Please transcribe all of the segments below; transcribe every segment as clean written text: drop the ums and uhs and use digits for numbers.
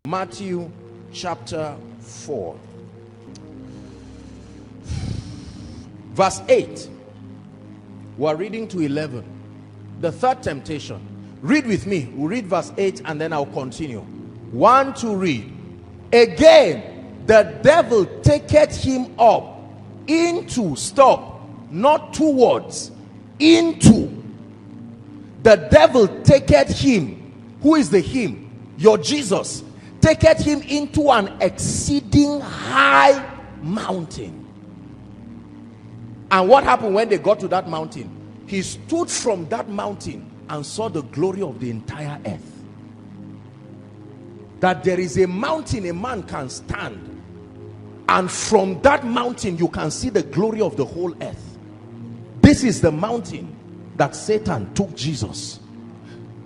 Matthew chapter 4. Verse 8. We're reading to 11. The third temptation. Read with me. We'll read verse 8 and then I'll continue. 1, 2, read. Again, the devil taketh him up into, stop, not towards, into. The devil taketh him. Who is the him? Your Jesus. Taketh him into an exceeding high mountain. And what happened when they got to that mountain? He stood from that mountain and saw the glory of the entire earth. That there is a mountain a man can stand, and from that mountain you can see the glory of the whole earth. This is the mountain that Satan took Jesus.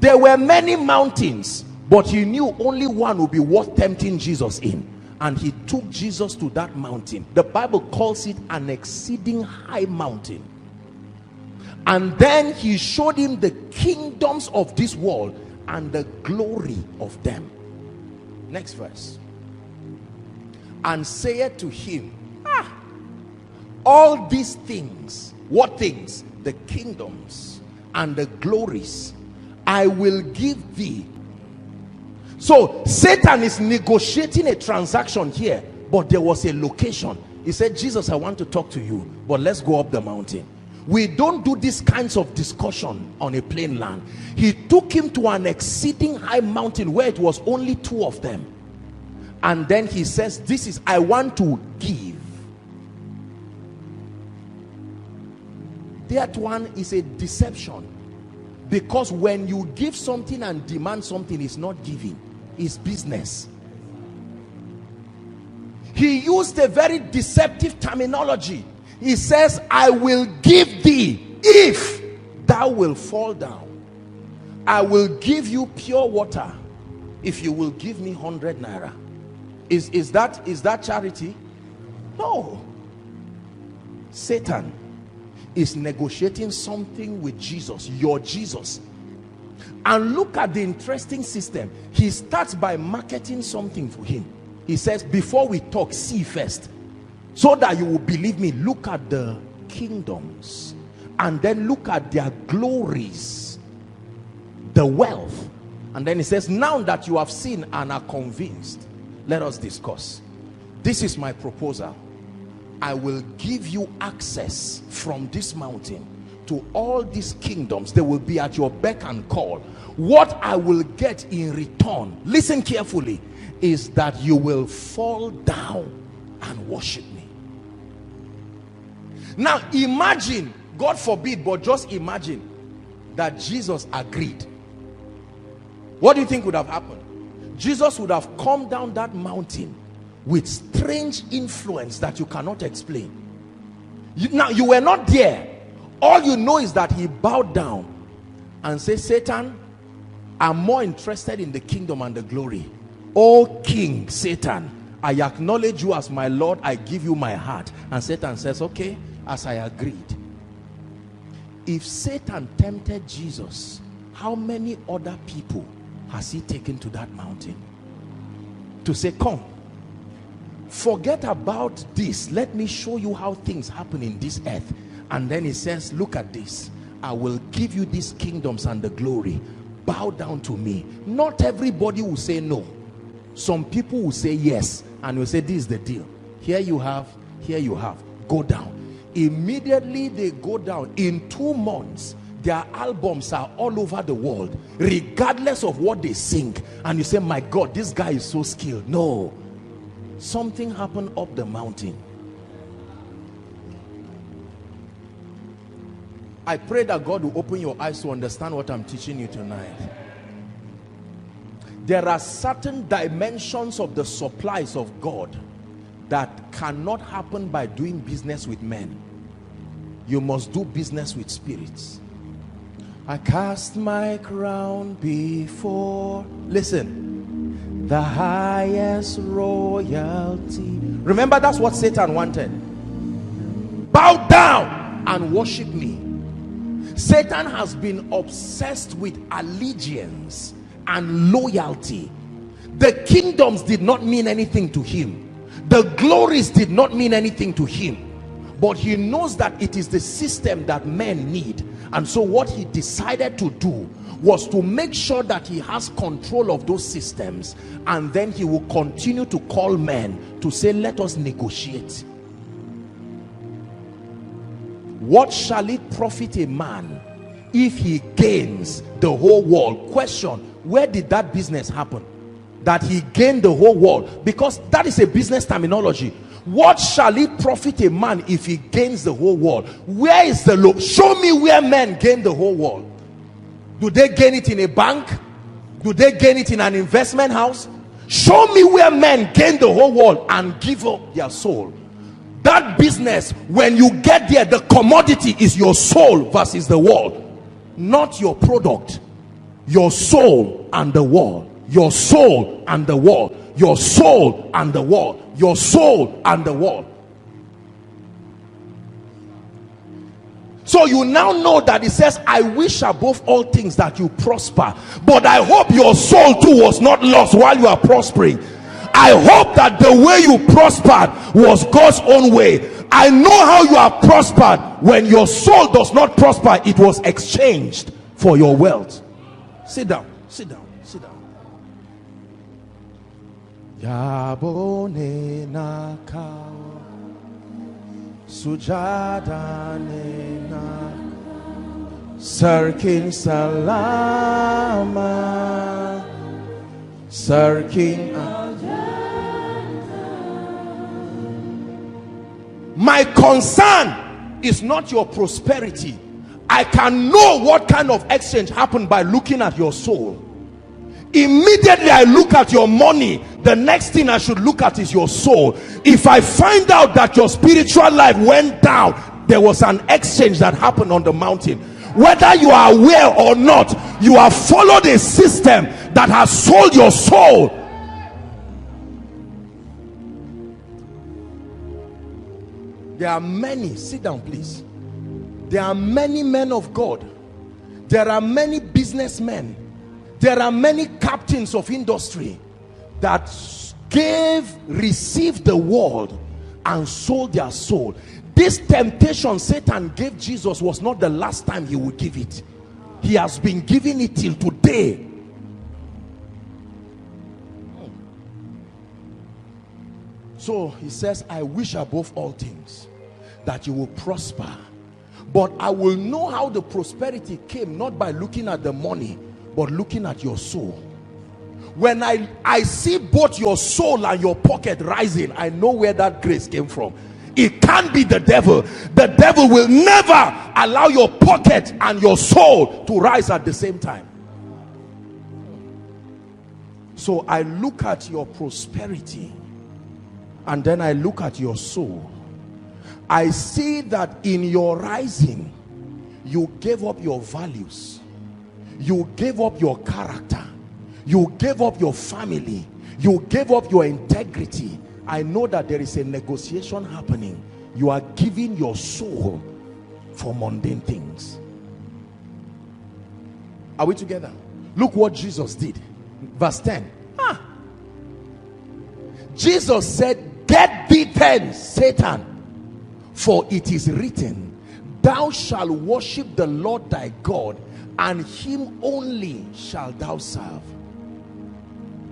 There were many mountains, but he knew only one would be worth tempting Jesus in. And he took Jesus to that mountain. The Bible calls it an exceeding high mountain. And then he showed him the kingdoms of this world and the glory of them. Next verse. And saith to him, all these things. What things? The kingdoms and the glories I will give thee. So Satan is negotiating a transaction here, but there was a location. He said, Jesus, I want to talk to you, but let's go up the mountain. We don't do these kinds of discussion on a plain land. He took him to an exceeding high mountain where it was only two of them. And then he says, this is, I want to give. That one is a deception. Because when you give something and demand something, it's not giving, it's business. He used a very deceptive terminology. He says, I will give thee if thou will fall down. I will give you pure water if you will give me 100 naira. Is that charity? No. Satan is negotiating something with Jesus, your Jesus. And look at the interesting system. He starts by marketing something for him. He says, before we talk, see first, so that you will believe me. Look at the kingdoms, and then look at their glories, the wealth. And then he says, now that you have seen and are convinced, let us discuss. This is my proposal. I will give you access from this mountain to all these kingdoms. They will be at your beck and call. What I will get in return, listen carefully, is that you will fall down and worship me. Now imagine, God forbid, but just imagine that Jesus agreed. What do you think would have happened? Jesus would have come down that mountain with strange influence that you cannot explain. Now you were not there. All you know is that he bowed down and said, Satan, I'm more interested in the kingdom and the glory. O King Satan, I acknowledge you as my Lord. I give you my heart. And Satan says, okay, as I agreed. If Satan tempted Jesus, how many other people has he taken to that mountain to say, come, forget about this, let me show you how things happen in this earth. And then he says, look at this, I will give you these kingdoms and the glory, bow down to me. Not everybody will say no. Some people will say yes, and will say, this is the deal, here you have, go down. Immediately they go down. In 2 months their albums are all over the world, regardless of what they sing. And you say, my God, this guy is so skilled. No, something happened up the mountain. I pray that God will open your eyes to understand what I'm teaching you tonight. There are certain dimensions of the supplies of God that cannot happen by doing business with men. You must do business with spirits. I cast my crown before, listen, the highest royalty. Remember, that's what Satan wanted. Bow down and worship me. Satan has been obsessed with allegiance and loyalty. The kingdoms did not mean anything to him. The glories did not mean anything to him. But he knows that it is the system that men need. And so what he decided to do was to make sure that he has control of those systems, and then he will continue to call men to say, let us negotiate. What shall it profit a man if he gains the whole world? Question, where did that business happen? That he gained the whole world? Because that is a business terminology. What shall it profit a man if he gains the whole world? Where is the law? Show me where men gain the whole world. Do they gain it in a bank? Do they gain it in an investment house? Show me where men gain the whole world and give up their soul. That business, when you get there, the commodity is your soul versus the world, not your product. Your soul and the world. Your soul and the world. Your soul and the world. Your soul and the world. So you now know that it says, I wish above all things that you prosper, but I hope your soul too was not lost while you are prospering. I hope that the way you prospered was God's own way. I know how you are prospered. When your soul does not prosper, it was exchanged for your wealth. Sit down, sit down, sit down. Yabone naka sujada nena sarkin salama sarkin. My concern is not your prosperity. I can know what kind of exchange happened by looking at your soul. Immediately I look at your money, the next thing I should look at is your soul. If I find out that your spiritual life went down, there was an exchange that happened on the mountain. Whether you are aware or not, you have followed a system that has sold your soul. There are many, sit down please. There are many men of God. There are many businessmen. There are many captains of industry that received the world and sold their soul. This temptation Satan gave Jesus was not the last time he would give it. He has been giving it till today. So he says, I wish above all things that you will prosper, but I will know how the prosperity came, not by looking at the money, but looking at your soul. When I see both your soul and your pocket rising, I know where that grace came from. It can't be the devil. The devil will never allow your pocket and your soul to rise at the same time. So I look at your prosperity, and then I look at your soul. I see that in your rising, you gave up your values, you gave up your character, you gave up your family, you gave up your integrity. I know that there is a negotiation happening. You are giving your soul for mundane things. Are we together? Look what Jesus did. Verse 10. Jesus said, get thee hence, Satan, for it is written, thou shalt worship the Lord thy God, and him only shalt thou serve.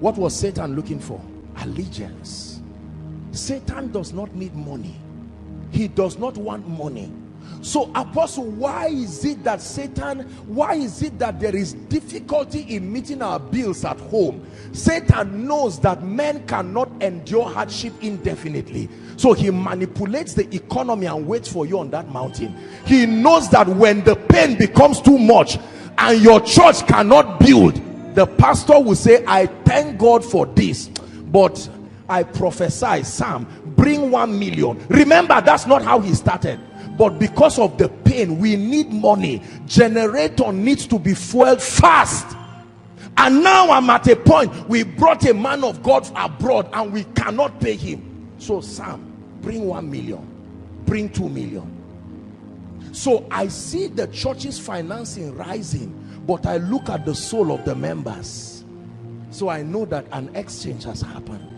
What was Satan looking for? Allegiance. Satan does not need money. He does not want money. So apostle, why is it that there is difficulty in meeting our bills at home? Satan knows that men cannot endure hardship indefinitely, so he manipulates the economy and waits for you on that mountain. He knows that when the pain becomes too much and your church cannot build, the pastor will say, I thank God for this, but I prophesy, Sam, bring 1 million. Remember, that's not how he started. But because of the pain, we need money. Generator needs to be fueled fast. And now I'm at a point, we brought a man of God abroad and we cannot pay him. So Sam, bring 1 million, bring 2 million. So I see the church's financing rising, but I look at the soul of the members. So I know that an exchange has happened.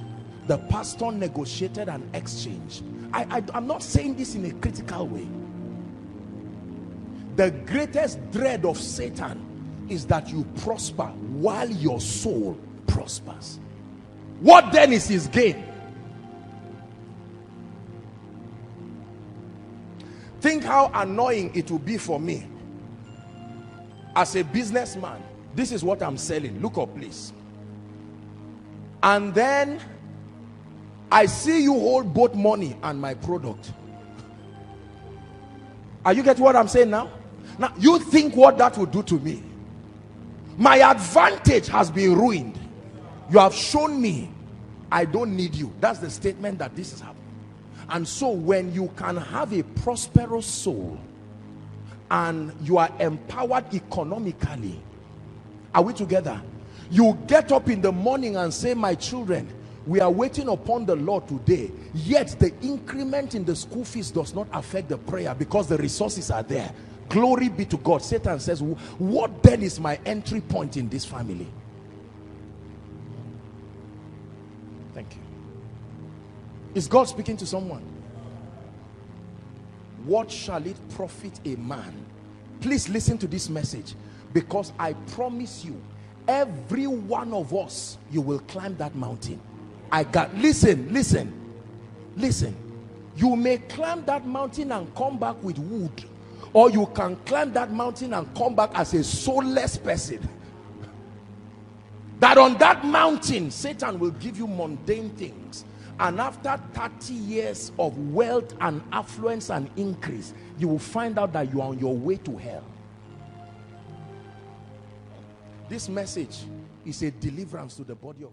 The pastor negotiated an exchange. I'm not saying this in a critical way. The greatest dread of Satan is that you prosper while your soul prospers. What then is his gain? Think how annoying it will be for me as a businessman. This is what I'm selling. Look up, please. And then I see you hold both money and my product. Are you getting what I'm saying now? Now, you think what that would do to me? My advantage has been ruined. You have shown me I don't need you. That's the statement that this is happening. And so when you can have a prosperous soul and you are empowered economically, are we together? You get up in the morning and say, my children, we are waiting upon the Lord today, yet the increment in the school fees does not affect the prayer because the resources are there. Glory be to God. Satan says, what then is my entry point in this family? Thank you. Is God speaking to someone? What shall it profit a man? Please listen to this message, because I promise you, every one of us, you will climb that mountain. Listen. You may climb that mountain and come back with wood, or you can climb that mountain and come back as a soulless person. That on that mountain, Satan will give you mundane things. And after 30 years of wealth and affluence and increase, you will find out that you are on your way to hell. This message is a deliverance to the body of